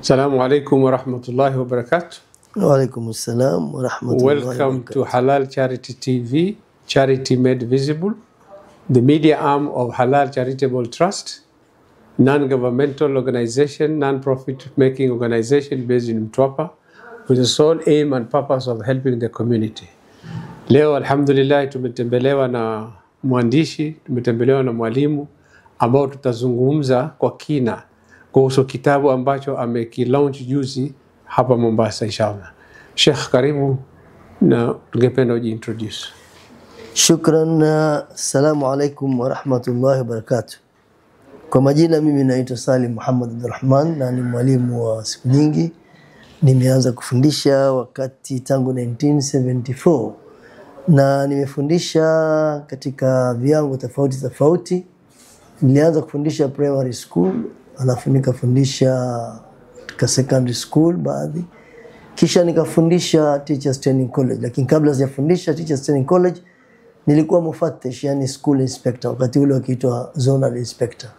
Assalamu alaikum wa rahmatullahi wa barakatuh. Wa alaikum assalam wa rahmatullahi wa barakatuh. Welcome to Halal Charity TV, Charity Made Visible, the media arm of Halal Charitable Trust, non-governmental organization, non-profit making organization based in Mtwapa, with the sole aim and purpose of helping the community. Leo alhamdulillah tumetembelewa na mwandishi, tumetembelewa na mwalimu ambao tutazungumza kwa kina kuhusu kitabu ambacho amekilaunch juzi hapa Mombasa inshallah. Sheikh, karibu na tungependa ujiintroduce. Shukran. Assalamu alaikum wa rahmatullahi wa barakatuh. Kwa majina mimi naitwa Salim Muhammad Abdurrahman na ni mwalimu wa siku nyingi. Nimeanza kufundisha wakati tangu 1974 na nimefundisha katika viwango tofauti tofauti. Nilianza kufundisha primary school, alafu nikafundisha katika secondary school baadhi. Kisha nikafundisha Teachers Training College, lakini kabla sijafundisha Teachers Training College nilikuwa mufattish, yani school inspector, wakati ule wakiitwa zonal inspector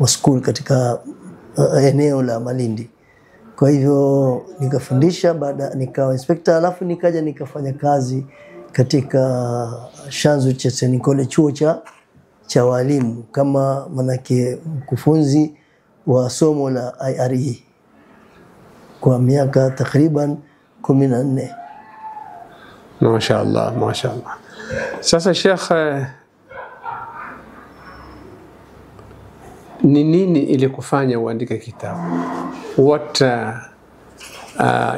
wa school katika eneo la Malindi. Kwa hivyo nikafundisha, baada nikawa inspector, alafu nikaja nikafanya kazi katika Shanzu Training College, chuo cha walimu, kama manake mkufunzi wa somo la IRE kwa miaka takriban 14. Mashaallah, mashaallah. Sasa Sheikh, ni nini ilikufanya uandike kitabu? What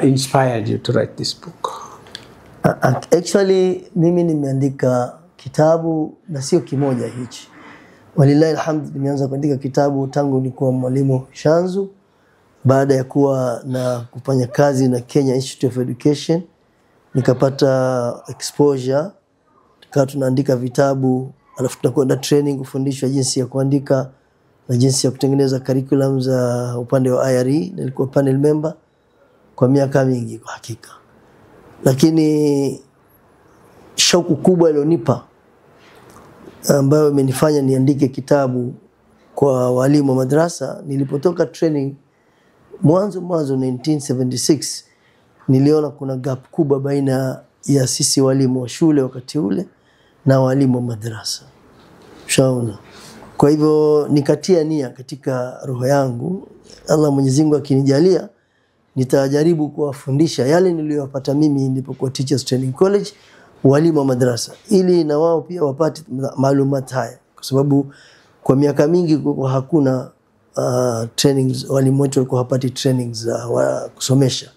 inspired you to write this book? Actually mimi nimeandika kitabu na sio kimoja hichi. Walillahi alhamd, nimeanza kuandika kitabu tangu nilikuwa mwalimu Shanzu, baada ya kuwa na kufanya kazi na Kenya Institute of Education nikapata exposure, tukawa tunaandika vitabu, alafu tunakwenda training kufundishwa jinsi ya kuandika na jinsi ya kutengeneza curriculum za upande wa IRE. Nilikuwa panel member kwa miaka mingi kwa hakika, lakini shauku kubwa iliyonipa ambayo imenifanya niandike kitabu kwa walimu wa madrasa, nilipotoka training mwanzo 1976 niliona kuna gap kubwa baina ya sisi walimu wa shule wakati ule na walimu wa madrasa. Shauna. Kwa hivyo nikatia nia katika roho yangu, Allah Mwenyezi Mungu akinijalia nitajaribu kuwafundisha yale niliyopata mimi nilipokuwa Teachers Training College walimu wa madrasa, ili na wao pia wapate maalumati haya, kwa sababu kwa miaka mingi kulikuwa hakuna trainings, walimu wetu walikuwa hapati trainings za kusomesha.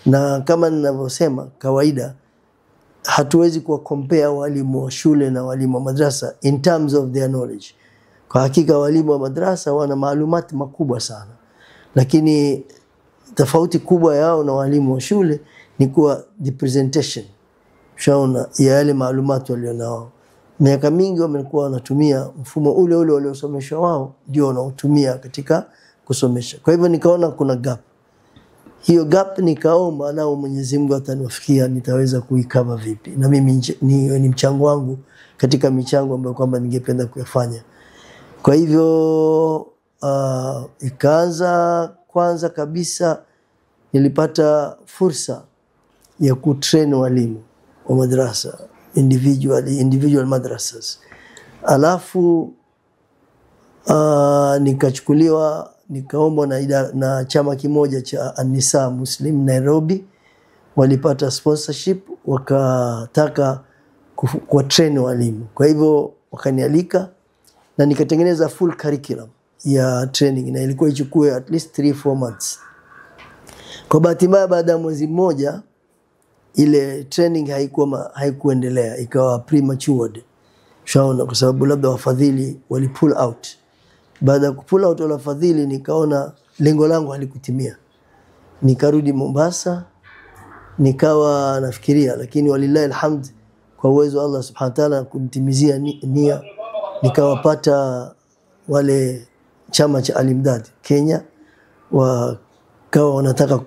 Na kama ninavyosema kawaida, hatuwezi kuwa compare walimu wa shule na walimu wa madrasa in terms of their knowledge. Kwa hakika walimu wa madrasa wana maalumati makubwa sana, lakini tofauti kubwa yao na walimu wa shule ni kuwa the presentation, shaona, ya yale maalumati walionao. Miaka mingi wamekuwa wanatumia mfumo ule ule waliosomeshwa wao, ndio wanaotumia katika kusomesha. Kwa hivyo nikaona kuna gap. Hiyo gap nikaomba nao Mwenyezi Mungu ataniwafikia nitaweza kuikava vipi, na mimi ni mchango wangu katika michango ambayo kwamba ningependa kuyafanya. Kwa hivyo ikaanza, kwanza kabisa nilipata fursa ya kutrain walimu wa madrasa individual madrasas. Alafu nikachukuliwa, nikaomba na chama kimoja cha An-Nisa Muslim Nairobi, walipata sponsorship, wakataka kwa train walimu. Kwa hivyo wakanialika na nikatengeneza full curriculum ya training, na ilikuwa ichukue at least 3-4 months. Kwa bahati mbaya baada ya mwezi mmoja ile training haikuendelea, ikawa prematured. Shaona, kwa sababu labda wafadhili wali pull out. Baada ya pull out wala wafadhili, nikaona lengo langu halikutimia. Nikarudi Mombasa, nikawa nafikiria, lakini walillahi alhamd, kwa uwezo Allah subhanahu wa ta'ala kunitimizia nia, nikawapata wale chama cha Al-Imdad Kenya, wakawa wanataka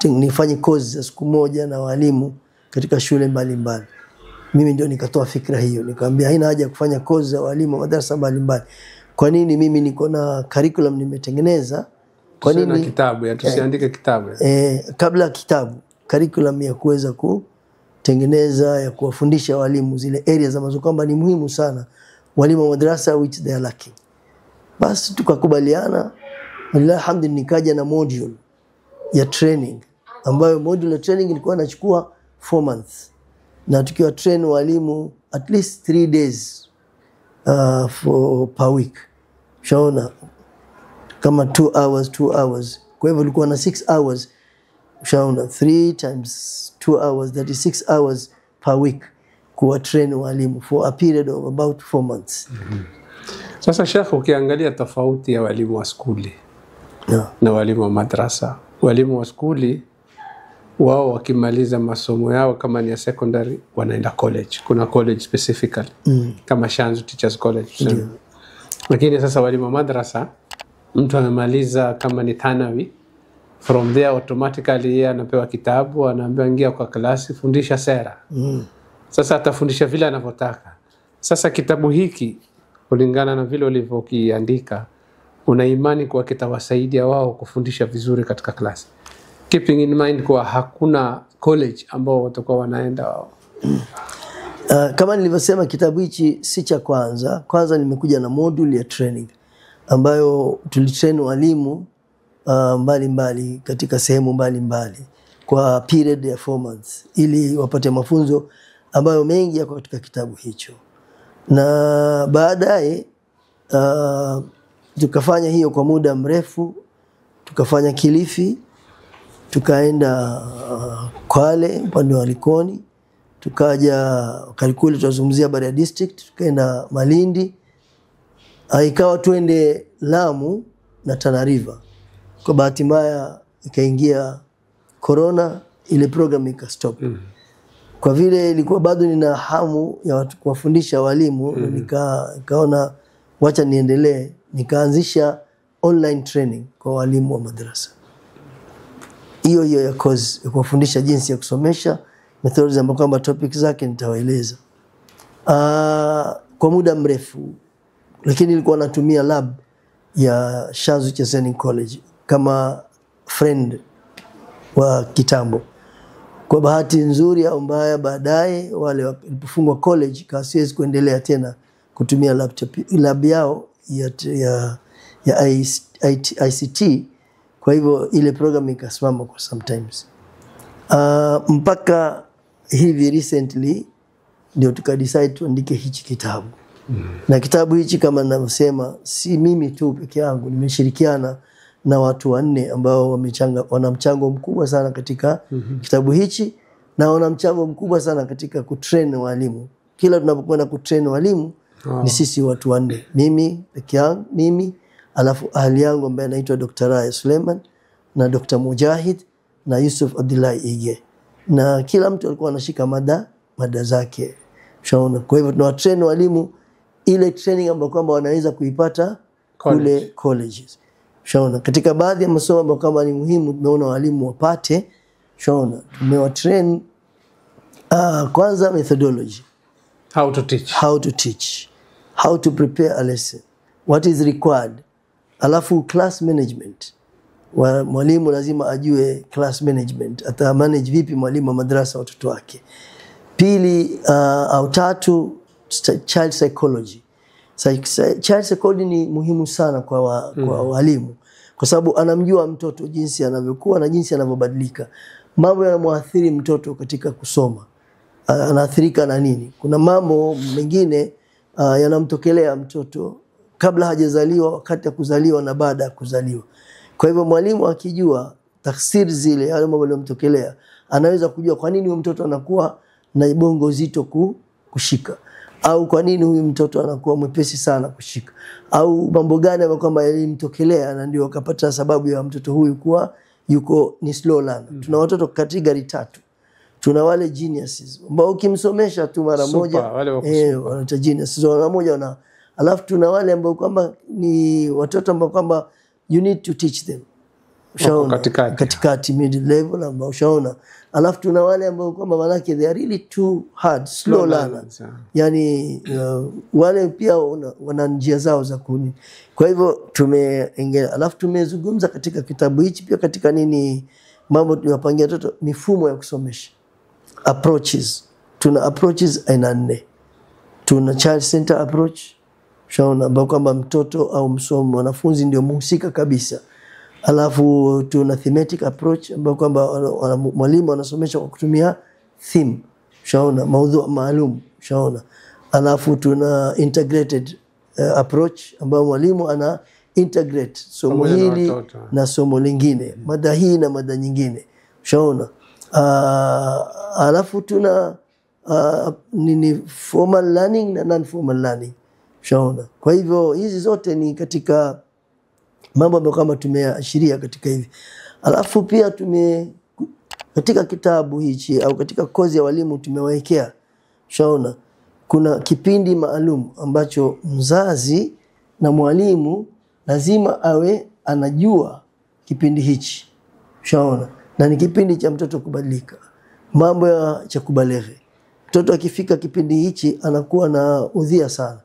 nifanye course za siku moja na walimu katika shule mbalimbali. Mimi ndio nikatoa fikra hiyo, nikamwambia haina haja kufanya course za walimu madarasa mbalimbali. Kwa nini? Mimi niko na curriculum nimetengeneza Kwa nini kitabu ya tusiandike kitabu? Kabla kitabu, curriculum ya kuweza kutengeneza ya kuwafundisha walimu zile areas ambazo kwamba ni muhimu sana walimu wa madrasa which they are lacking. Basi tukakubaliana, alhamdulillah, nikaja na module ya training ambayo module ya training ilikuwa inachukua 4 months, na tukiwa train walimu at least 3 days per week. Shaona kama 2 hours. Kwa hivyo ilikuwa na 6 hours. Shaona 3 times 2 hours, that is 6 hours per week kuwa train walimu for a period of about 4 months. Sasa Sheikh, ukiangalia tofauti ya walimu wa skuli na walimu wa madrasa, walimu wa skuli wao wakimaliza masomo yao kama ni ya secondary wanaenda college. Kuna college specifically kama Shanzu Teachers College. Lakini sasa walimu wa madrasa, mtu amemaliza kama ni thanawi, from there automatically yeye anapewa kitabu, anaambiwa ingia kwa klasi, fundisha sera. Sasa atafundisha vile anavyotaka. Sasa kitabu hiki kulingana na vile ulivyokiandika, una imani kwa kitawasaidia wao kufundisha vizuri katika klasi, keeping in mind kwa hakuna college ambao watakuwa wanaenda wao? Kama nilivyosema, kitabu hichi si cha kwanza nimekuja na module ya training ambayo tulitrain walimu mbalimbali katika sehemu mbalimbali kwa period ya 4 months ili wapate mafunzo ambayo mengi yako katika kitabu hicho. Na baadaye tukafanya hiyo kwa muda mrefu, tukafanya Kilifi, tukaenda Kwale upande wa Likoni, tukaja Kalikuli, tunazungumzia Bariadi district, tukaenda Malindi, ikawa tuende Lamu na Tana River. Kwa bahati mbaya ikaingia corona, ile program ikastop. Kwa vile ilikuwa bado nina hamu ya watu kuwafundisha walimu, nikaona wacha niendelee, nikaanzisha online training kwa walimu wa madrasa. Hiyo ya course ya kuwafundisha jinsi ya kusomesha, methods ambazo kwamba topics zake nitawaeleza. Kwa muda mrefu, lakini nilikuwa natumia lab ya Shanzu Teachers College kama friend wa kitambo. Kwa bahati nzuri au mbaya, baadaye wale walipofungwa college siwezi kuendelea tena kutumia lab yao ya ICT. Kwa hivyo ile program ikasimama kwa sometimes. Mpaka hivi recently ndio tukadecide tuandike hichi kitabu. Na kitabu hichi kama ninavyosema, si mimi tu peke yangu, nimeshirikiana na watu 4 ambao wana mchango mkubwa sana katika kitabu hichi, na wana mchango mkubwa sana katika kutrain walimu. Kila tunapokwenda kutrain walimu ni sisi watu 4. Mimi peke yangu, alafu ahli yangu ambaye anaitwa Dr. Raya Suleiman na Dr. Mujahid na Yusuf Abdullahi Ige. Na kila mtu alikuwa anashika mada zake. Shaona. Kwa hivyo tunawatrain walimu ile training ambayo kwamba wanaweza kuipata kule colleges. Shaona. Katika baadhi ya masomo ambayo kama ni muhimu tumeona walimu wapate. Shaona. Tumewatrain kwanza methodology. How to teach. How to prepare a lesson. What is required. Alafu class management. Mwalimu lazima ajue class management. Ata manage vipi mwalimu wa madrasa watoto wake. Pili au tatu, child psychology. Child psychology ni muhimu sana kwa walimu, kwa sababu anamjua mtoto jinsi anavyokuwa na jinsi anavyobadilika. Mambo yanamwathiri mtoto katika kusoma. Anaathirika na nini? Kuna mambo mengine yanamtokelea mtoto kabla hajazaliwa, wakati ya kuzaliwa na baada ya kuzaliwa. Kwa hivyo mwalimu akijua tafsiri zile yale mambo yanamtokelea, anaweza kujua kwa nini huyu mtoto anakuwa na bongo zito kushika, au kwa nini huyu mtoto anakuwa mwepesi sana kushika, au mambo gani ambayo kwamba yalimtokelea na ndio akapata sababu ya mtoto huyu kuwa ni slow learner. Tuna watoto category 3. Tuna wale geniuses ambao ukimsomesha tu mara moja wanaita geniuses mara moja, alafu tuna wale ambao kwamba ni watoto ambao kwamba you need to teach them. ushaona, katikati mid level ambao ushaona. Alafu tuna wale ambao kwamba manake they are really too hard, slow learners. Yani wale pia wana njia zao za kuni. Kwa hivyo alafu tumezungumza katika kitabu hichi pia katika nini mambo tunapangia watoto mifumo ya kusomesha. Approaches. Tuna approaches aina 4. Tuna child center approach. Ushaona ambao kwamba mtoto au msomo wanafunzi ndio mhusika kabisa. Alafu tuna thematic approach ambao kwamba mwalimu anasomesha kwa kutumia theme. Ushaona, maudhui maalum. Ushaona. Alafu tuna integrated approach ambao mwalimu ana integrate somo hili na somo lingine, mada hii na mada nyingine. Ushaona. Alafu tuna nini formal learning na non formal learning. Ushaona. Kwa hivyo hizi zote ni katika mambo ambayo kama tumeashiria katika hivi. Alafu pia katika kitabu hichi au katika kozi ya walimu tumewekea, ushaona, kuna kipindi maalum ambacho mzazi na mwalimu lazima awe anajua kipindi hichi. Ushaona. Na ni kipindi cha mtoto kubadilika. Mambo cha kubaleghe. Mtoto akifika kipindi hichi anakuwa na udhia sana.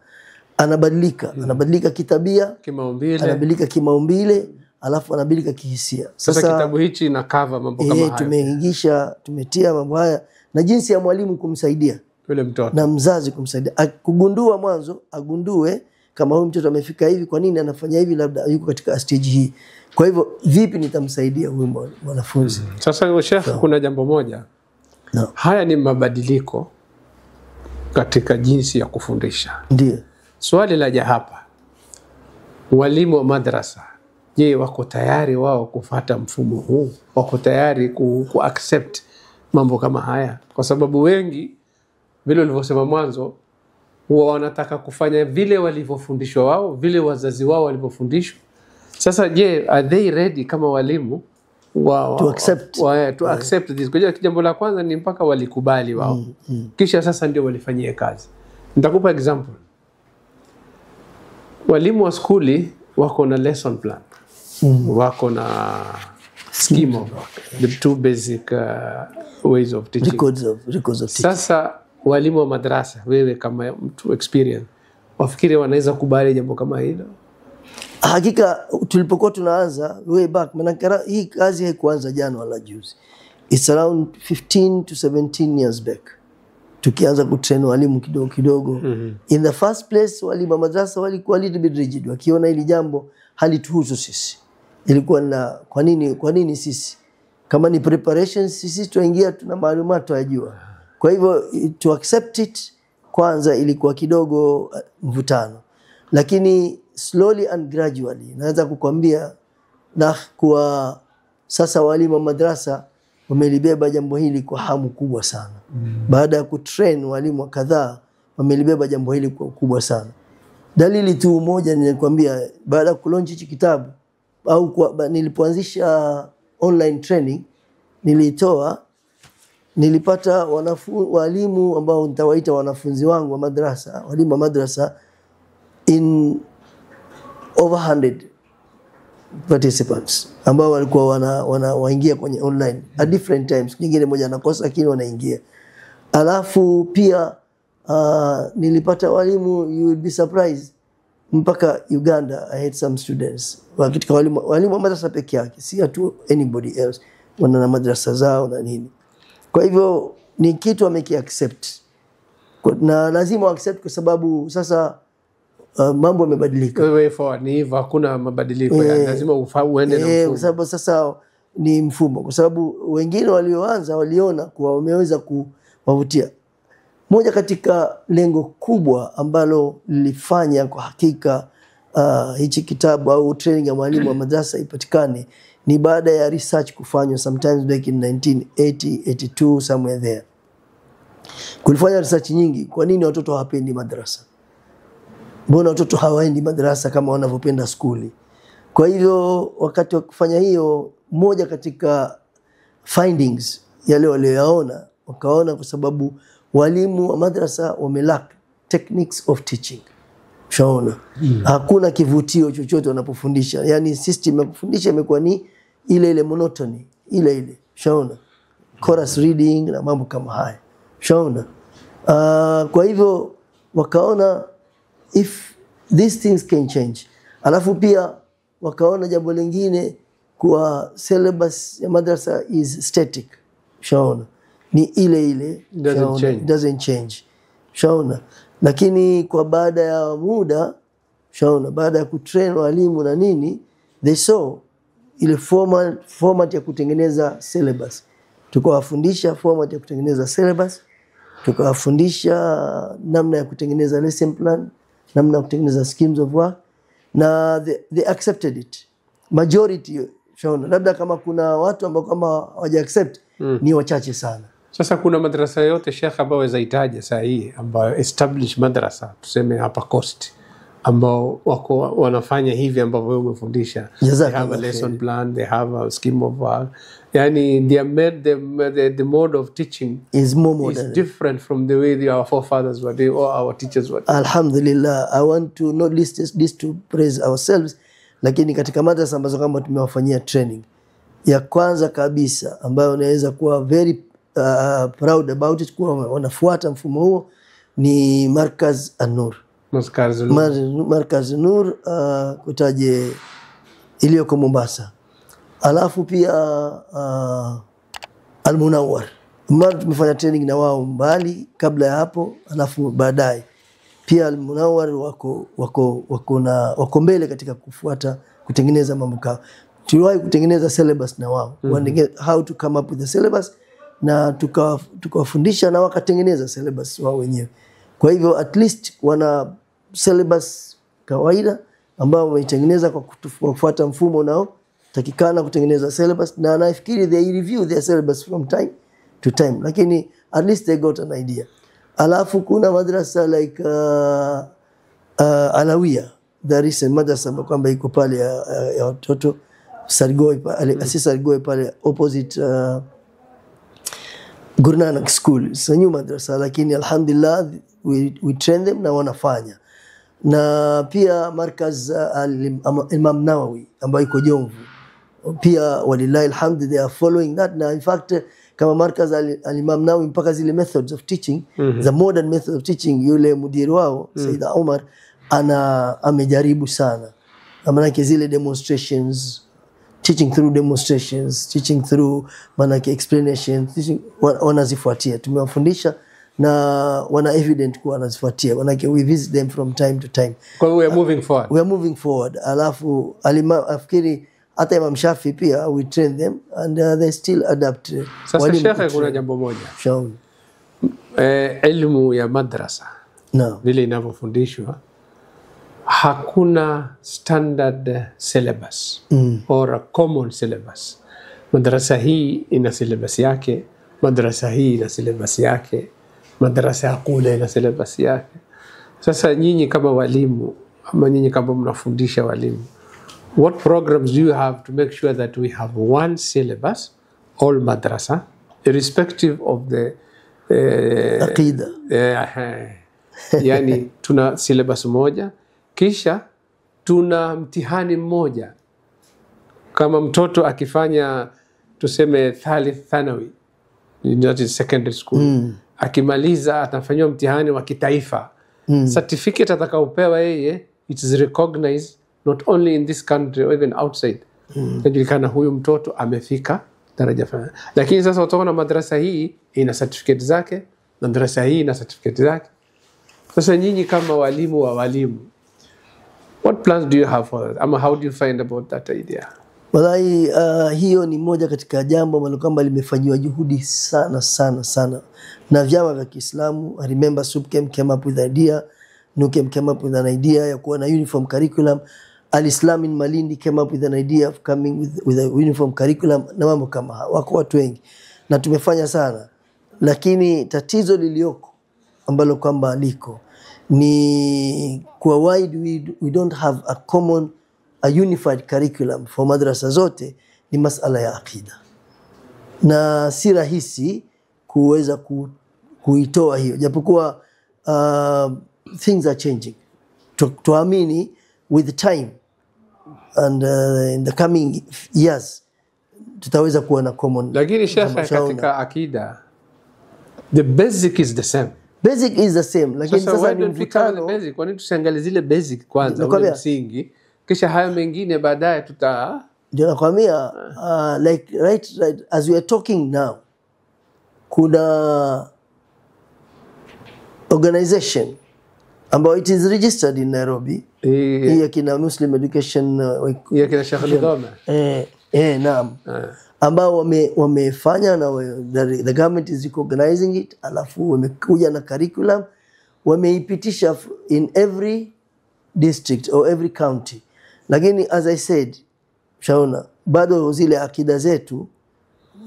Anabadilika kitabia, kimaumbile, anabadilika kimaumbile, alafu anabadilika kihisia. Sasa kitabu hichi ina cover mambo kama haya. Tumeingisha, tumetia mambo haya na jinsi ya mwalimu kumsaidia yule mtoto na mzazi kumsaidia. Kugundua mwanzo, agundue kama huyu mtoto amefika hivi, kwa nini anafanya hivi, labda yuko katika stage hii. Kwa hivyo vipi nitamsaidia huyu mwanafunzi? Sasa Sheikh, kuna jambo moja. Haya ni mabadiliko katika jinsi ya kufundisha. Ndio. Swali laja hapa. Walimu wa madrasa, je, wako tayari wao kufuata mfumo huu? Wako tayari accept mambo kama haya? Kwa sababu wengi vile ulivyosema mwanzo huwa wanataka kufanya vile walivyofundishwa wao, vile wazazi wao walivyofundishwa. Sasa je, are they ready kama walimu to accept this? Kwa jambo la kwanza ni mpaka walikubali wao. Kisha sasa ndio walifanyia kazi. Nitakupa example. Walimu wa skuli wako na lesson plan. Wako na scheme of work. The 2 basic ways of teaching. Records of teaching. Sasa walimu wa madrasa, wewe kama mtu experience, wafikiri wanaweza kubali jambo kama hilo? Hakika tulipokuwa tunaanza way back, maana hii kazi haikuanza jana wala juzi. It's around 15 to 17 years back. Tukianza kutrain walimu kidogo kidogo. In the first place walimu wa madrasa walikuwa little bit rigid. Wakiona hili jambo halituhusu sisi. Ilikuwa na kwa nini sisi? Kama ni preparations sisi tuingia tuna maalumat tuyajua. Kwa hivyo to accept it kwanza ilikuwa kidogo mvutano. Lakini slowly and gradually naweza kukwambia na kwa sasa walimu wa madrasa wamelibeba jambo hili kwa hamu kubwa sana. Baada ya kutrain walimu kadhaa wamelibeba jambo hili kwa kubwa sana. Dalili tu moja nilikwambia, baada ya kulaunch hichi kitabu au nilipoanzisha online training nilipata walimu ambao nitawaita wanafunzi wangu wa madrasa, walimu wa madrasa in over 100 participants ambao walikuwa waingia kwenye online at different times. Nyingine moja anakosa lakini wanaingia. Alafu pia nilipata walimu, you will be surprised, mpaka Uganda I had some students katika walimu wa madrasa peke yake, si tu anybody else, wana madrasa zao na nini. Kwa hivyo ni kitu accept na lazima accept kwa sababu sasa mambo yamebadilika. Way forward ni hivyo, hakuna mabadiliko lazima uende na mfumo. Kwa sababu sasa ni mfumo, kwa sababu wengine walioanza waliona kuwa wameweza kuwavutia. Moja katika lengo kubwa ambalo lilifanya kwa hakika hichi kitabu au training ya mwalimu wa madrasa ipatikane ni baada ya research kufanywa sometimes back in 1980, 82 somewhere there. Kulifanya research nyingi, kwa nini watoto hawapendi madrasa? Mbona watoto hawaendi madrasa kama wanavyopenda skuli? Kwa hivyo wakati wa kufanya hiyo, moja katika findings yale walioyaona, wakaona kwa sababu walimu wa madrasa wamelack techniques of teaching. Shaona. Hakuna kivutio chochote wanapofundisha. Yani system ya kufundisha imekuwa ni ile monotony ile shaona chorus reading na mambo kama haya shaona. Kwa hivyo wakaona if these things can change, alafu pia wakaona jambo lingine kwa syllabus ya madrasa is static shaona, ni ile doesn't change shaona. Lakini kwa baada ya muda shaona, baada ya kutrain walimu na nini, they saw ile format ya kutengeneza syllabus. Tukawafundisha format ya kutengeneza syllabus, tukawafundisha namna ya kutengeneza lesson plan, namna ya kutengeneza schemes of work, na they accepted it majority shaona. Labda kama kuna watu ambao kama hawaja accept ni wachache sana. Sasa kuna madrasa yote Sheikh ambao wazahitaji saa hii ambao establish madrasa tuseme hapa Coast ambao wako wanafanya hivi ambao wewe umefundisha, they have a lesson plan, they have a scheme of work, yani they made the mode of teaching is more modern, is different from the way our forefathers were doing or our teachers were doing. Alhamdulillah, I want to not list this to praise ourselves, lakini katika madrasa ambazo kama tumewafanyia training ya kwanza kabisa ambayo unaweza kuwa very proud about it kuwa wanafuata mfumo huo ni Markaz An-Nur. Markaz Nur kutaje iliyoko Mombasa. Alafu pia Al-Munawwar. Tumefanya training na wao mbali kabla ya hapo, alafu baadaye pia Al-Munawwar wako mbele katika kufuata kutengeneza mambo kao. Tuliwahi kutengeneza syllabus na wao. How to come up with the syllabus, na tukawafundisha na wakatengeneza syllabus wao wenyewe. Kwa hivyo at least wana syllabus kawaida ambao wametengeneza kwa kufuata mfumo nao takikana kutengeneza syllabus, na nafikiri they review their syllabus from time to time, lakini at least they got an idea. Alafu kuna madrasa like Alawia, the recent madrasa kwamba iko pale ya watoto Sargoi pale, Sargoi pale opposite Gurnanak School. It's a new madrasa, lakini alhamdulillah we train them na wanafanya. Na pia Markaz Imam Nawawi ambayo iko Jomvu pia walillahi alhamd they are following that. Na in fact kama Markaz Imam Nawawi mpaka zile methods of teaching, the modern method of teaching, yule mudiri wao Said Umar amejaribu sana, maana zile demonstrations, teaching through demonstrations, teaching through manake explanations, teaching wanazifuatia. Tumewafundisha na wana evident kuwa wanazifuatia, manake we visit them from time to time. Kwa we are moving forward. We are moving forward. Alafu afikiri hata Imam Shafi pia we train them and they still adapt. Sasa Sheikh, kuna jambo moja shauri elimu ya madrasa vile inavyofundishwa, hakuna standard syllabus or a common syllabus. Madrasa hii ina syllabus yake, madrasa hii ina syllabus yake, madrasa ya kule ina syllabus yake. Sasa nyinyi kama walimu ama nyinyi kama mnafundisha walimu, what programs do you have to make sure that we have one syllabus all madrasa irrespective of the aqida? Yani tuna syllabus moja, kisha tuna mtihani mmoja. Kama mtoto akifanya tuseme thalith thanawi, that is secondary school, akimaliza atafanywa mtihani wa kitaifa, certificate atakaopewa yeye it is recognized not only in this country or even outside. Inajulikana huyu mtoto amefika daraja fulani. Lakini sasa utaona madrasa hii ina certificate zake, madrasa hii ina certificate zake. Sasa nyinyi kama walimu wa walimu, what plans do you have for that? Ama how do you find about that idea? Wallahi hiyo ni moja katika jambo ambalo kwamba limefanywa juhudi sana na vyama vya Kiislamu. I remember SUPKEM came up with the idea, NUKEM came up with an idea ya kuwa na uniform curriculum. Al-Islam in Malindi came up with an idea of coming with a uniform curriculum, na mambo kama wako watu wengi na tumefanya sana. Lakini tatizo lilioko ambalo kwamba liko ni kwa wide we don't have a unified curriculum for madrasa zote, ni masala ya akida, na si rahisi kuweza kuitoa hiyo, japokuwa things are changing. Tuamini with time and in the coming years tutaweza kuwa na common. Lakini shekhe, katika akida the basic is the same. Basic is the same, lakini sasa ni mvutano. Basic, kwa nini tusiangalie zile basic kwanza, ule msingi, kisha haya mengine baadaye tuta. Ndio nakwambia, like right as we are talking now, kuna organization ambayo it is registered in Nairobi, hii kina Muslim Education, hii kina Sheikh Nidhama, naam, ambao wamefanya na the government is recognizing it, alafu wamekuja na curriculum, wameipitisha in every district or every county. Lakini as I said, shaona bado zile akida zetu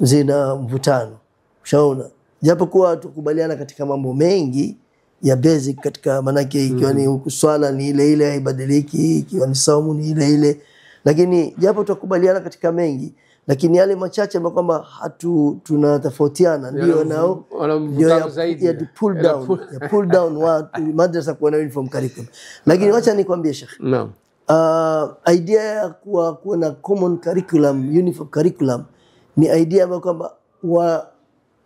zina mvutano, shaona japokuwa tukubaliana katika mambo mengi ya basic, katika manake ikiwa ni swala ni ile ile haibadiliki, ikiwa ni saumu ni ile ile, lakini japo tukubaliana katika mengi, lakini yale machache ambayo kwamba tunatofautiana ndio nao ndio zaidi ya pull down wa madrasa kuwa na uniform curriculum. Lakini wacha nikwambie Sheikh, naam, idea ya kuwa na common curriculum, uniform curriculum ni idea ambayo kwamba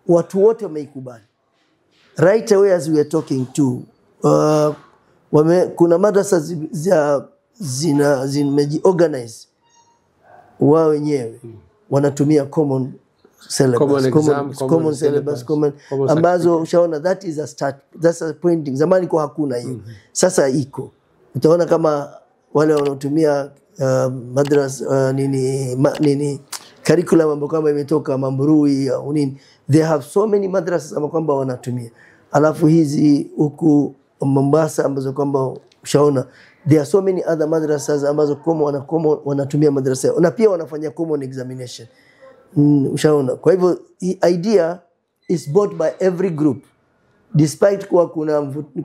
watu wote wameikubali. Right away as we are talking to, kuna madrasa zimejiorganize wao wenyewe, wanatumia common syllabus, common syllabus, ambazo ushaona that is a start, that's a pointing. Zamani kwa hakuna hiyo, sasa iko. Utaona kama wale wanaotumia madrasa nini curriculum ambayo kama imetoka Mambrui au nini, they have so many madrasas ambazo kwamba wanatumia. Alafu hizi huku Mombasa ambazo kwamba ushaona there are so many other madrasas ambazo wanatumia madrasa, na pia wanafanya common examination, ushaona. Kwa hivyo idea is bought by every group, despite kuwa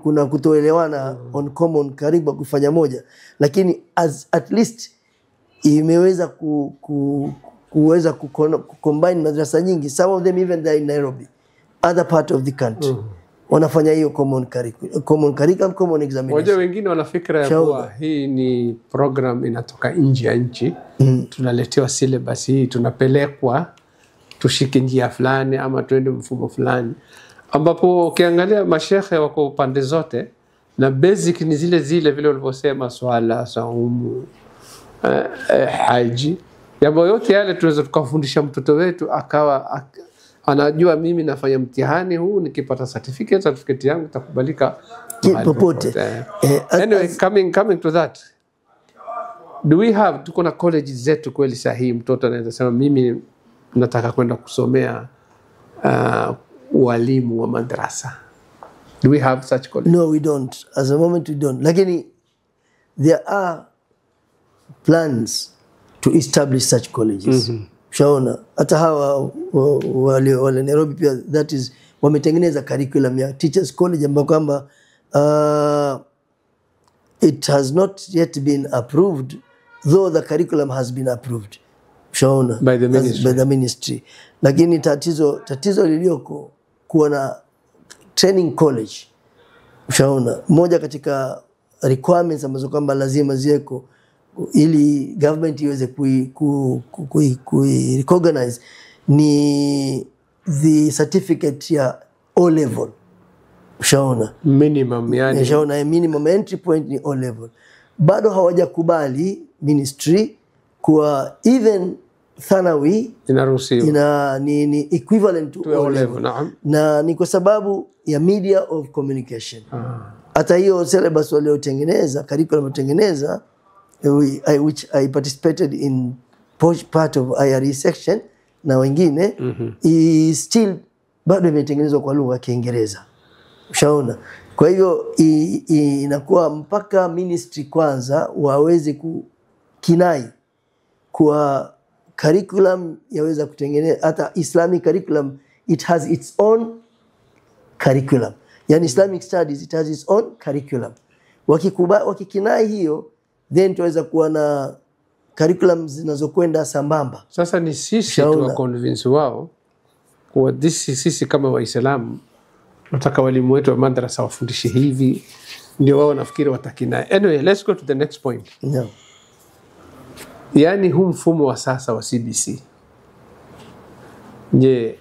kuna kutoelewana on common karibu kufanya moja, lakini at least imeweza kuweza combine madrasa nyingi. Some of them even there in Nairobi, other part of the country, wanafanya hiyo common curriculum, common examination. Waje wengine wana fikra ya kuwa hii ni program inatoka nje ya nchi, tunaletewa syllabus hii, tunapelekwa tushike njia fulani ama tuende mfumo fulani, ambapo ukiangalia mashekhe wako pande zote na basic ni zile vile walivyosema, swala, saumu, haji, jambo yote yale tunaweza tukafundisha mtoto wetu akawa anajua mimi nafanya mtihani huu, nikipata certificate yangu itakubalika popote. Anyway, coming to that, tuko na colleges zetu kweli sahihi, mtoto anaweza sema mimi nataka kwenda kusomea ualimu wa madrasa? Do we have such colleges? No, we don't. As a moment we don't. Lakini there are plans to establish such colleges. Shaona hata hawa wale Nairobi pia, that is wametengeneza curriculum ya teachers college ambayo kwamba it has not yet been approved, though the curriculum has been approved, shaona, by the ministry. Lakini tatizo lilioko kuwa na training college, shaona, moja katika requirements ambazo kwamba lazima ziweko ili government iweze recognize ni the certificate ya O level, ushaona, minimum, yani ushaona minimum entry point ni O level. Bado hawajakubali ministry kwa even thanawi inaruhusiwa ni equivalent to O level. Na ni kwa sababu ya media of communication. Hata hiyo syllabus waliotengeneza, curriculum waliotengeneza, which I participated in part of IRE section na wengine, is still bado imetengenezwa kwa lugha ya Kiingereza, ushaona. Kwa hiyo inakuwa mpaka ministry kwanza waweze kukinai kwa curriculum yaweza kutengeneza. Hata Islamic curriculum, it has its own curriculum, yani Islamic studies, it has its own curriculum. Wakikinai hiyo, then tuweza kuwa na curriculum zinazokwenda sambamba. Sasa ni sisi tuwa convince wao kwa sisi kama Waislamu nataka walimu wetu wa madrasa wafundishe hivi, ndio wao nafikiri watakina. Anyway, let's go to the next point. No. Yani huu mfumo wa sasa wa CBC Je,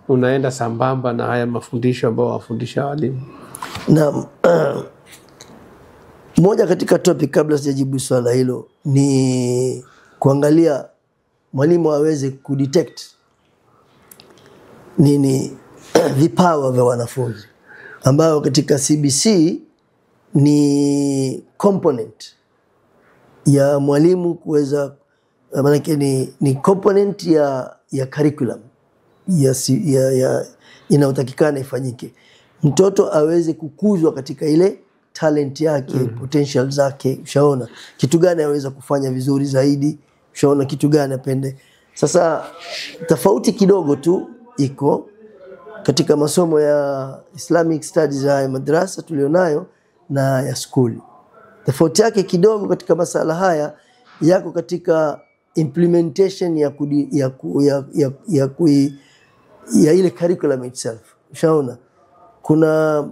unaenda sambamba na haya mafundisho ambao wafundisha walimu? Na moja katika topic kabla sijajibu swala hilo ni kuangalia mwalimu aweze kudetect nini vipawa vya wanafunzi, ambao katika CBC ni component ya mwalimu kuweza, maana ni component ya curriculum ya inayotakikana ifanyike. Mtoto aweze kukuzwa katika ile talent yake, potential zake, ushaona kitu gani aweza kufanya vizuri zaidi, ushaona kitu gani apende. Sasa tofauti kidogo tu iko katika masomo ya Islamic Studies ya madrasa tulionayo na ya skuli. Tofauti yake kidogo katika masala haya yako katika implementation ya ile curriculum itself. Ushaona kuna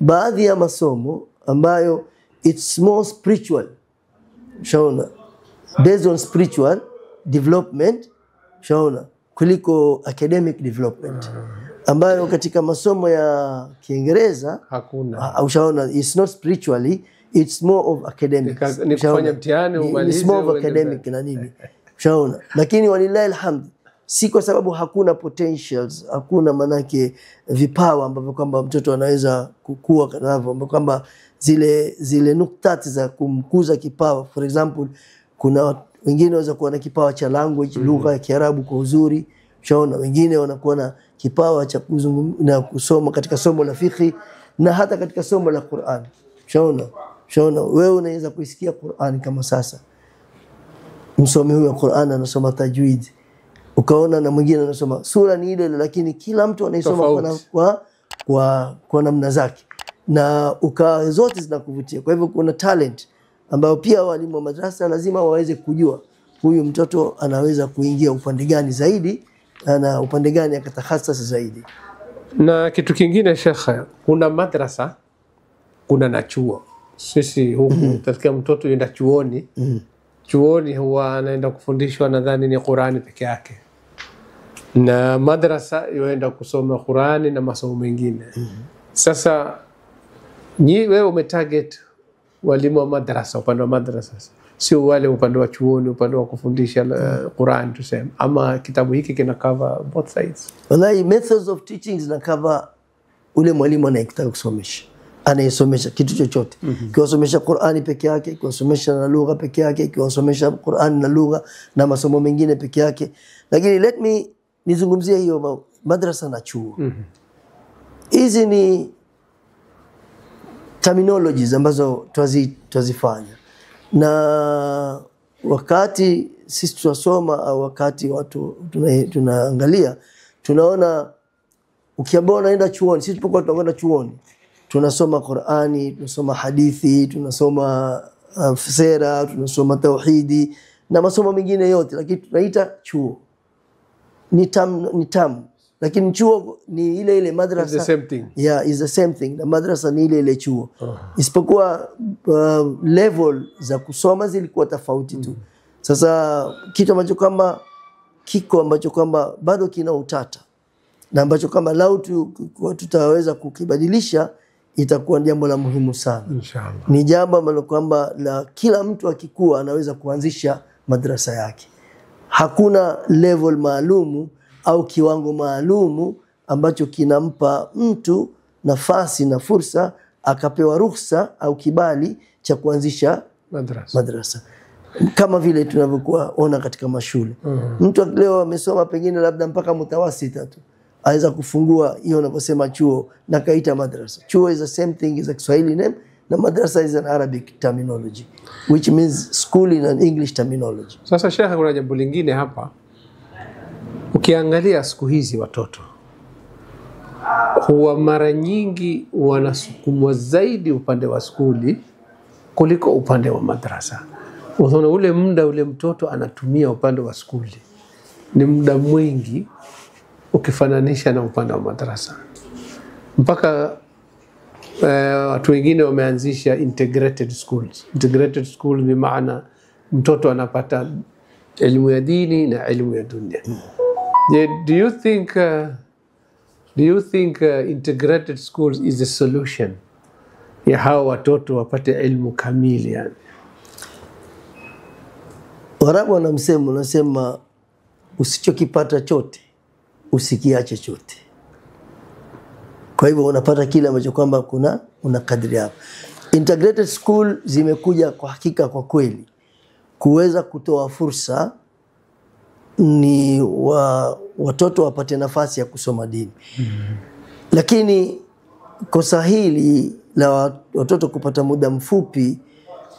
baadhi ya masomo ambayo it's more spiritual, ushaona, based on spiritual development, ushaona, kuliko academic development, ambayo katika masomo ya Kiingereza hakuna. Ushaona, it's not spiritually, it's more of academics. Ni kufanya mtihani umalize, it's more of academic na nini, ushaona. Lakini walillahi alhamd, si kwa sababu hakuna potentials, hakuna manake vipawa ambavyo kwamba mtoto anaweza kukua kanavyo, ambavyo kwamba zile nuktati za kumkuza kipawa. For example, kuna wengine wanaweza kuwa na kipawa cha language, lugha ya Kiarabu kwa uzuri, ushaona. Wengine wanakuwa na kipawa cha kuzungumza, kusoma katika somo la fiqh na hata katika somo la Qur'an, ushaona. Wewe unaweza kuisikia Qur'an kama sasa msomi huyo wa Qur'an anasoma tajwid, ukaona na mwingine anasoma sura ni ile, lakini kila mtu anaisoma kwa namna zake, na zote zinakuvutia. Kwa hivyo kuna talent ambayo pia walimu wa madrasa lazima waweze kujua huyu mtoto anaweza kuingia upande gani zaidi na upande gani akatakhasasa zaidi. Na kitu kingine Sheikh, kuna madrasa, kuna na chuo. Sisi huku tasikia mtoto yenda chuoni, chuoni huwa anaenda kufundishwa nadhani ni Qur'ani peke yake, na madrasa yoenda kusoma Qur'ani na masomo mengine. Sasa wewe umetarget walimu wa madrasa, upande wa madrasa, sio wale upande wa chuoni, upande wa kufundisha Qur'an tuseme, ama kitabu hiki kina cover both sides? Wallahi, methods of teaching zina cover ule mwalimu anayetaka kusomesha, anayesomesha kitu chochote. Kiwasomesha Qur'ani peke yake, kiwasomesha na lugha peke yake, kiwasomesha Qur'ani na lugha na masomo mengine peke yake. Lakini let me nizungumzie hiyo madrasa na chuo. Hizi ni terminologies ambazo twazifanya, na wakati sisi tunasoma au wakati watu tunaangalia, tunaona ukiambiwa unaenda chuoni, sisi tupokuwa tunakwenda chuoni tunasoma Qur'ani, tunasoma hadithi, tunasoma sera, tunasoma tauhidi na masomo mengine yote, lakini tunaita chuo. Ni tamu, lakini chuo ni ile madrasa. It's the same thing. Yeah, is the same thing. Na madrasa ni ile chuo. Isipokuwa level za kusoma zilikuwa tofauti tu. Sasa kitu ambacho kwamba bado kina utata, na ambacho kama lau tutaweza kukibadilisha, itakuwa jambo la muhimu sana. Inshallah. Ni jambo ambalo kwamba la kila mtu akikua anaweza kuanzisha madrasa yake. Hakuna level maalumu au kiwango maalumu ambacho kinampa mtu nafasi na fursa akapewa ruhusa au kibali cha kuanzisha madrasa. Kama vile tunavyokuwa ona katika mashule. Mtu leo amesoma pengine labda mpaka mutawasita tu, aweza kufungua hiyo unaposema chuo na kaita madrasa. Chuo is the same thing as a Kiswahili name, na madrasa is an Arabic terminology, which means school in an English terminology. Sasa Sheikh, kuna jambo lingine hapa. Ukiangalia siku hizi watoto huwa mara nyingi wanasukumwa zaidi upande wa skuli kuliko upande wa madrasa. Unaona ule muda ule mtoto anatumia upande wa skuli ni muda mwingi ukifananisha na upande wa madrasa. Mpaka watu wengine wameanzisha integrated schools. Integrated school ni maana mtoto anapata elimu ya dini na elimu ya dunia. Do you think integrated schools is a solution ya hawa watoto wapate elimu kamili yani? Warabu wanasema usichokipata chote usikiache chote. Kwa hivyo unapata kile ambacho kwamba una kadri hapo. Integrated school zimekuja kwa hakika kwa kweli kuweza kutoa fursa ni watoto wapate nafasi ya kusoma dini. Lakini kosa hili la watoto kupata muda mfupi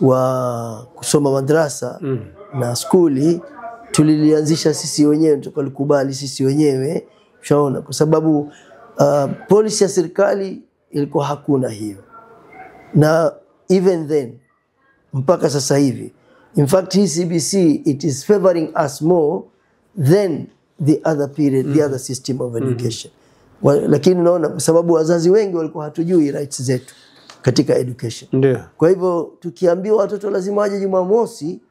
wa kusoma madrasa na skuli tulilianzisha sisi wenyewe, tukalikubali sisi wenyewe, ushaona, kwa sababu policy ya serikali ilikuwa hakuna hiyo. Na even then mpaka sasa hivi, in fact hii CBC it is favoring us more than the other period, the other system of education. Lakini naona kwa sababu wazazi wengi walikuwa hatujui rights zetu katika education. Ndio. Kwa hivyo tukiambiwa watoto lazima waje Jumamosi,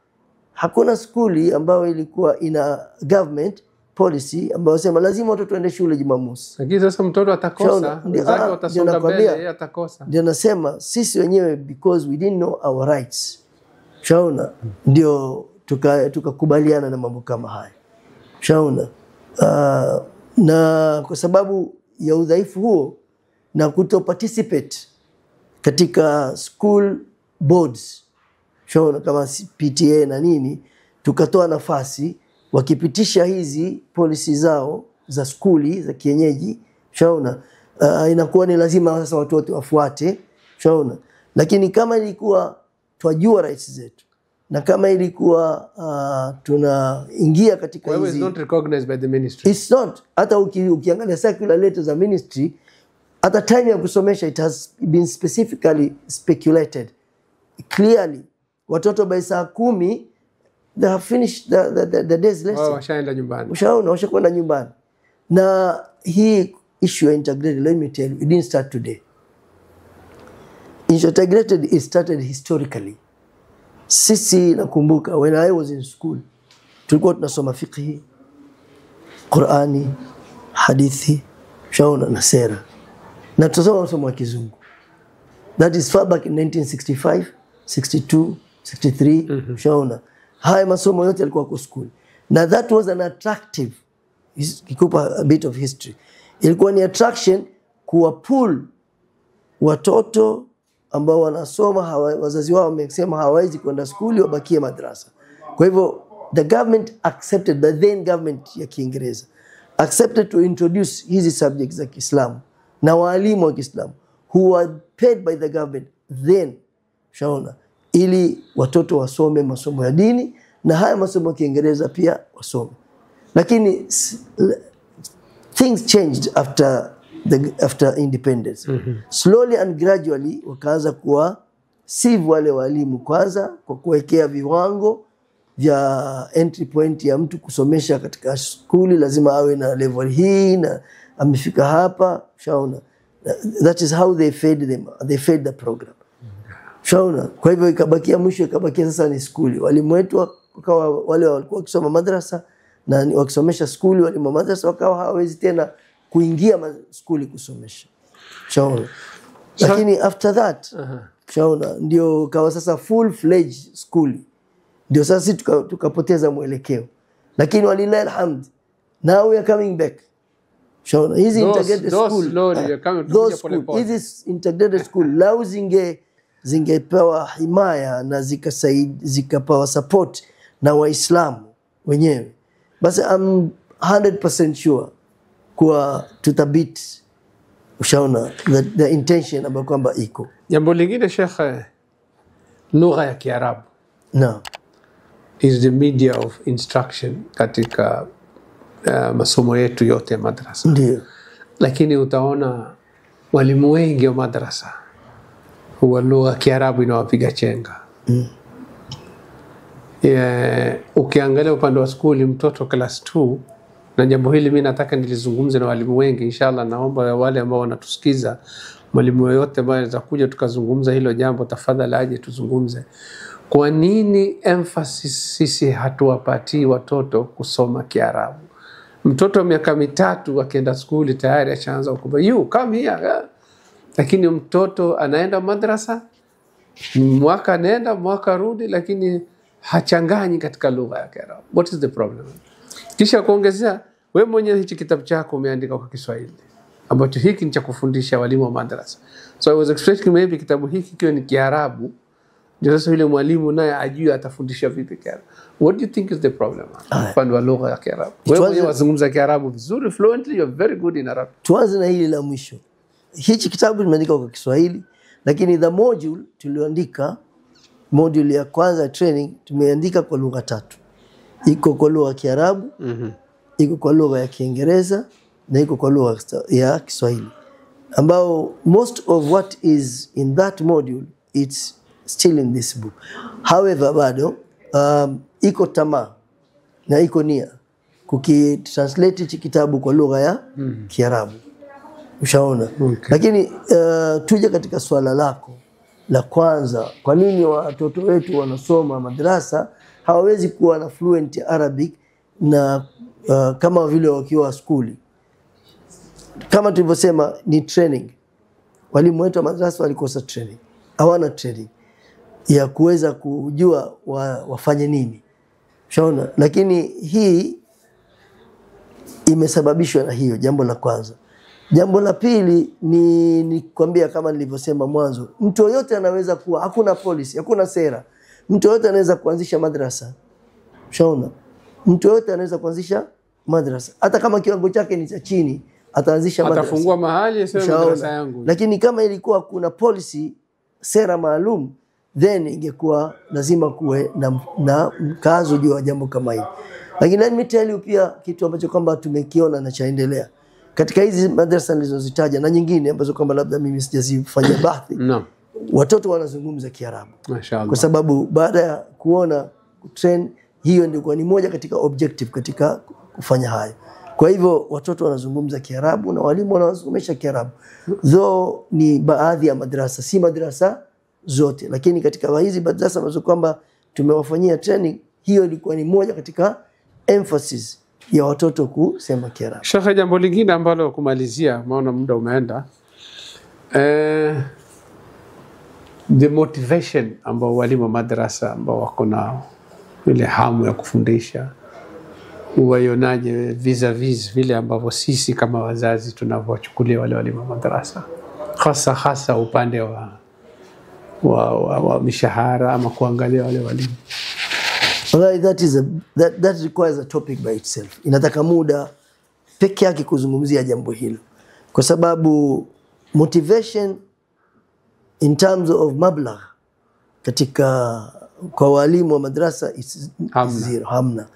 hakuna skuli ambayo ilikuwa ina government policy ambayo sema lazima watoto waende shule Jumamosi. Lakini sasa mtoto atakosa, wazazi watasonga mbele, yeye atakosa. Ndio nasema sisi wenyewe because we didn't know our rights. Shaona ndio tukakubaliana na mambo kama haya. Shaona na kwa sababu ya udhaifu huo na kuto participate katika school boards, shaona kama PTA na nini, tukatoa nafasi wakipitisha hizi policy zao za skuli za kienyeji, shaona inakuwa ni lazima sasa watu wote wafuate, shaona. Lakini kama ilikuwa twajua rights zetu na kama ilikuwa tunaingia katika hizi, it's not recognized by the ministry. It's not. Hata ukiangalia circular letters za ministry, at the time ya kusomesha it has been specifically speculated clearly. Watoto by saa 10 they have finished the day's lesson. Washaenda nyumbani. Washakwenda nyumbani. Na hii issue integrated, let me tell you, it didn't start today. Integrated, it started historically. Sisi nakumbuka when I was in school tulikuwa tunasoma fiqh, Qur'ani, hadithi, shaona na sera. Na tutasoma masomo ya Kizungu. That is far back in 1965, 62, 63, shaona. Haya masomo yote yalikuwa kwa school. Na that was an attractive, kikupa a bit of history. Ilikuwa ni attraction kuwa pull watoto ambao wanasoma wazazi wao wamesema hawawezi kwenda skuli wabakie madrasa. Kwa hivyo the government accepted, the then government ya Kiingereza accepted to introduce hizi subjects za Kiislamu na walimu wa Kiislamu who were paid by the government then, shaona, ili watoto wasome masomo ya dini na haya masomo ya Kiingereza pia wasome. Lakini things changed after independence. Slowly and gradually wakaanza kuwa sieve wale walimu kwanza kwa kuwekea viwango vya entry point ya mtu kusomesha katika skuli, lazima awe na level hii na amefika hapa, shaona. That is how they fed them, they fed the program, shaona. Kwa hivyo ikabakia mwisho, ikabakia sasa ni skuli. Walimu wetu wakawa wale walikuwa wakisoma madrasa na wakisomesha skuli, walimu wa madrasa wakawa hawawezi tena kuingia skuli kusomesha, shaona. Lakini after that, shaona, ndio kawa sasa full fledged skuli. Ndio sasa tukapoteza mwelekeo. Lakini walillahi alhamd, now we are coming back. Shaona, hizi integrated school, hizi integrated school lao zingepewa himaya na zikapewa support na Waislamu wenyewe, basi I'm 100% sure kwa tutabit, ushaona, the intention ambayo kwamba iko. Jambo lingine Sheikh, lugha ya Kiarabu no is the media of instruction katika masomo yetu yote ya madrasa. Ndio. Lakini utaona walimu wengi wa madrasa huwa lugha ya Kiarabu inawapiga chenga. Ukiangalia upande wa skuli mtoto class 2, na jambo hili mimi nataka nilizungumze na walimu wengi, inshallah naomba wale ambao wanatusikiza, mwalimu yote ambaye anaweza kuja tukazungumza hilo jambo, tafadhali aje tuzungumze. Kwa nini emphasis sisi hatuwapatii watoto kusoma Kiarabu? Mtoto miaka 3 akienda skuli tayari ashaanza kukwambia you come here. Lakini mtoto anaenda madrasa, mwaka nenda mwaka rudi, lakini hachanganyi katika lugha ya Kiarabu. What is the problem? Kisha kuongezea, wewe mwenyewe hichi kitabu chako umeandika kwa Kiswahili, ambacho hiki ni cha kufundisha walimu wa madrasa. So I was expecting maybe kitabu hiki kiwe ni Kiarabu, ndio sasa yule mwalimu naye ajue atafundisha vipi Kiarabu. What do you think is the problem? Upande wa lugha ya Kiarabu. Wewe mwenyewe wazungumza Kiarabu vizuri, fluently, you're very good in Arabic. Tuanze na hili la mwisho. Hichi kitabu tumeandika kwa Kiswahili, lakini the module tulioandika, module ya kwanza training, tumeandika kwa lugha 3. Iko kwa lugha ya Kiarabu, iko kwa lugha ya Kiingereza, na iko kwa lugha ya Kiswahili. Ambao most of what is in that module, it's still in this book. However, bado iko tamaa na iko nia kukitranslate hichi kitabu kwa lugha ya Kiarabu. Ushaona? Okay. Lakini tuje katika swala lako la kwanza, kwa nini watoto wetu wanasoma madrasa hawawezi kuwa na fluent Arabic na kama vile wakiwa skuli? Kama tulivyosema, ni training. Walimu wetu wa madrasa walikosa training, hawana training ya kuweza kujua wafanye nini. Ushaona? Lakini hii imesababishwa na hiyo, jambo la kwanza. Jambo la pili ni kuambia, kama nilivyosema mwanzo, mtu yote anaweza kuwa, hakuna policy, hakuna sera. Mtu yote anaweza kuanzisha madrasa. Ushaona? Mtu yote anaweza kuanzisha madrasa. Hata kama kiwango chake ni cha chini, ataanzisha madrasa. Atafungua mahali aseme madrasa yangu. Lakini kama ilikuwa kuna policy, sera maalum, then ingekuwa lazima kuwe na mkazo juu ya jambo kama hili. Lakini let me tell you pia kitu ambacho kwamba tumekiona na chaendelea katika hizi madrasa nilizozitaja na nyingine ambazo kwamba labda mimi sijazifanyia bahthi. Naam. Watoto wanazungumza Kiarabu. Mashaallah. Kwa sababu baada ya kuona train, hiyo ndio ni moja katika objective katika kufanya hayo. Kwa hivyo watoto wanazungumza Kiarabu na walimu wanawasomesha Kiarabu. Though ni baadhi ya madrasa, si madrasa zote, lakini katika hizi madrasa ambazo kwamba tumewafanyia training, hiyo ilikuwa ni moja katika emphasis ya watoto kusema Kiarabu. Shekhe, jambo lingine ambalo kumalizia, maana muda umeenda, the motivation ambao walimu wa madrasa ambao wako nao, ile hamu ya kufundisha, uwaionaje vis-a-vis vile ambavyo sisi kama wazazi tunavyochukulia wale walimu wa madrasa, hasa upande wa mishahara ama kuangalia wale walimu? Well, that requires a topic by itself. Inataka muda peke yake kuzungumzia jambo hilo, kwa sababu motivation in terms of mablagh kwa walimu wa madrasa is zero, hamna.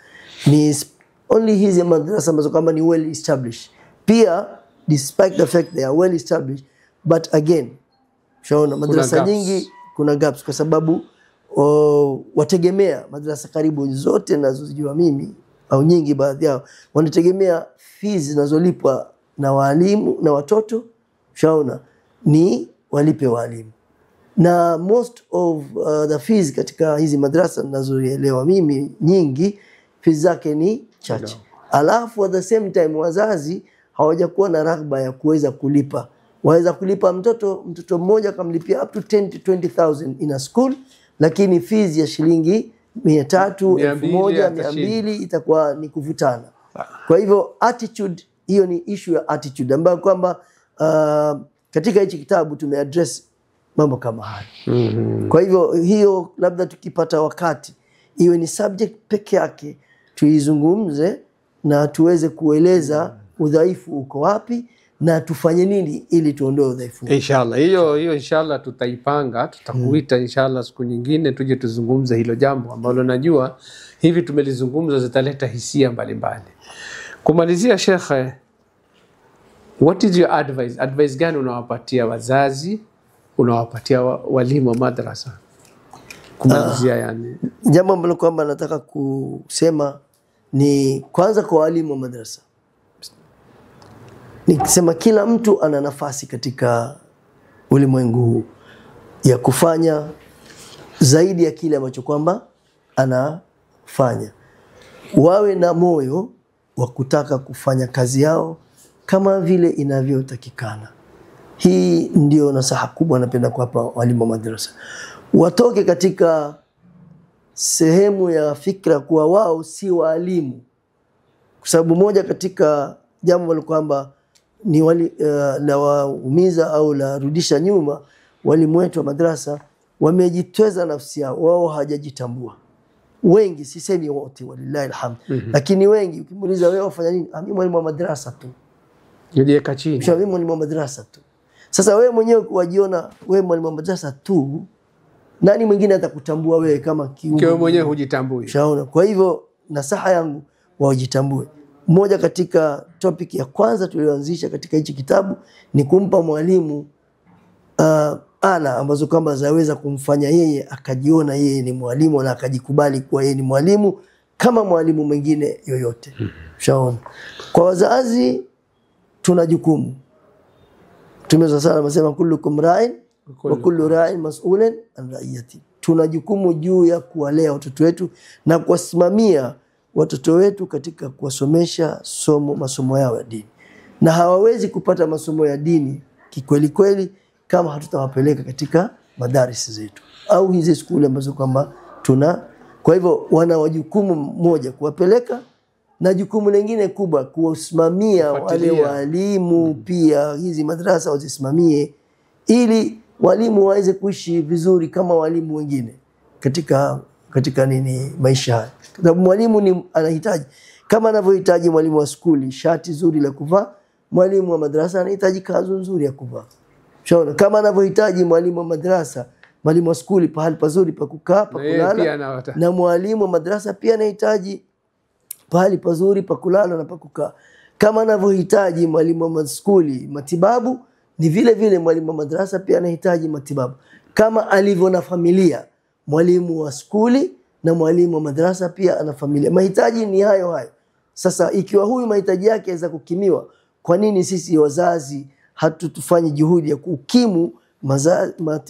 Ni only hizi madrasa ambazo kama ni well established. Pia despite the fact they are well established, but again, shaona madrasa nyingi kuna gaps, kwa sababu wategemea madrasa karibu zote nazozijua mimi au nyingi baadhi yao wanategemea fees zinazolipwa na walimu na watoto, shaona ni walipe walimu. Na most of the fees katika hizi madrasa ninazoelewa mimi nyingi, fees zake ni chache. Alafu at the same time wazazi hawajakuwa na raghba ya kuweza kulipa. Waweza kulipa mtoto mmoja kamlipia up to 10 to 20,000 in a school, lakini fees ya shilingi 300, 1,000, 200 itakuwa ni kuvutana. Kwa hivyo attitude, hiyo ni issue ya attitude ambayo kwamba katika hichi kitabu tumeaddress mambo kama haya. Kwa hivyo hiyo labda tukipata wakati iwe ni subject peke yake tuizungumze na tuweze kueleza udhaifu uko wapi na tufanye nini ili tuondoe udhaifu. Inshallah. Hiyo inshallah tutaipanga, tutakuita inshallah siku nyingine tuje tuzungumze hilo jambo ambalo najua hivi tumelizungumza zitaleta hisia mbalimbali. Kumalizia Sheikh, what is your advice? Advice gani unawapatia wazazi, unawapatia walimu wa madrasa? Kumalizia yani. Jambo ambalo kwamba nataka kusema ni kwanza kwa walimu wa madrasa. Nikisema kila mtu ana nafasi katika ulimwengu huu ya kufanya zaidi ya kile ambacho kwamba anafanya. Wawe na moyo wa kutaka kufanya kazi yao kama vile inavyotakikana. Hii ndio nasaha kubwa napenda kuwapa walimu wa madrasa. Watoke katika sehemu ya fikra kuwa wao si walimu. Kwa sababu moja katika jambo la kwamba ni la waumiza au la rudisha nyuma walimu wetu wa madrasa, wamejitweza nafsi yao, wao hawajajitambua. Wengi, sisemi wote walillahi alhamd, lakini wengi ukimuuliza wewe wafanya nini? Mimi mwalimu wa madrasa tu. Jiweka chini. Mimi mwalimu wa madrasa tu. Sasa wewe mwenyewe wajiona wewe mwalimu wa madrasa tu, nani mwingine atakutambua wewe kama kiumbe? Wewe mwenyewe hujitambui. Shaona. Kwa hivyo nasaha yangu wajitambue. Moja katika topic ya kwanza tulioanzisha katika hichi kitabu ni kumpa mwalimu ala ambazo kwamba zaweza kumfanya yeye akajiona yeye ni mwalimu na akajikubali kuwa yeye ni mwalimu kama mwalimu mwingine yoyote. Shaona. Kwa wazazi tuna jukumu. Mtume صلى الله عليه وسلم anasema kullukum ra'in wa kullu ra'in mas'ulun an ra'iyati. Tuna jukumu juu ya kuwalea watoto wetu na kuwasimamia watoto wetu katika kuwasomesha masomo yao ya dini. Na hawawezi kupata masomo ya dini kikweli kweli kama hatutawapeleka katika madarisi zetu au hizi shule ambazo kwamba tuna. Kwa hivyo wana wajukumu moja kuwapeleka, na jukumu lingine kubwa kuwasimamia wale walimu pia hizi madrasa wazisimamie, ili walimu waweze kuishi vizuri kama walimu wengine katika maisha haya. Kwa sababu mwalimu anahitaji kama anavyohitaji mwalimu wa skuli shati zuri la kuvaa, mwalimu wa madrasa anahitaji kanzu nzuri ya kuvaa. Shaona, kama anavyohitaji mwalimu wa madrasa, mwalimu wa skuli pahali pazuri pa kukaa, pa kulala, na mwalimu wa madrasa pia anahitaji pahali pazuri pa kulala na pa kukaa. Kama anavyohitaji mwalimu wa skuli matibabu, ni vile vile mwalimu wa madrasa pia anahitaji matibabu. Kama alivyo na familia, mwalimu wa skuli na mwalimu wa madrasa pia ana familia. Mahitaji ni hayo hayo. Sasa ikiwa huyu mahitaji yake yaweza kukimiwa, kwa nini sisi wazazi hatutufanye juhudi ya kukimu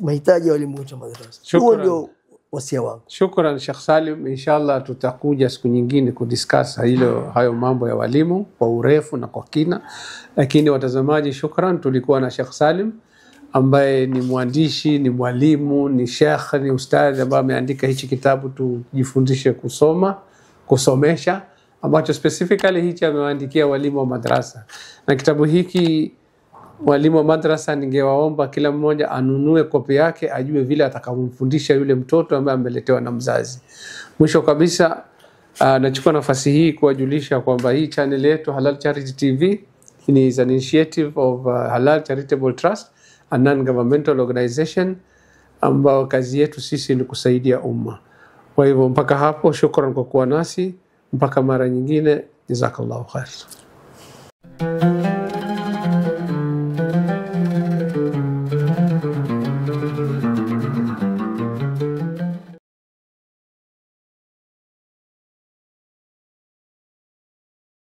mahitaji ya walimu wetu wa madrasa? Huo ndio wasia wangu. Shukran Sheikh Salim, inshallah tutakuja siku nyingine kudiscuss hayo mambo ya walimu kwa urefu na kwa kina. Lakini watazamaji, shukran, tulikuwa na Sheikh Salim ambaye ni mwandishi, ni mwalimu, ni sheikh, ni ustadhi ambaye ameandika hichi kitabu tujifundishe kusomesha, ambacho specifically hichi amewaandikia walimu wa madrasa. Na kitabu hiki walimu wa madrasa ningewaomba kila mmoja anunue kopi yake, ajue vile atakamfundisha yule mtoto ambaye ameletewa na mzazi. Mwisho kabisa nachukua nafasi hii kuwajulisha kwamba hii channel yetu Halal Charity TV is an initiative of Halal Charitable Trust, a non-governmental organization ambao kazi yetu sisi ni kusaidia umma. Kwa hivyo mpaka hapo, shukran kwa kuwa nasi, mpaka mara nyingine, jazakallahu khair.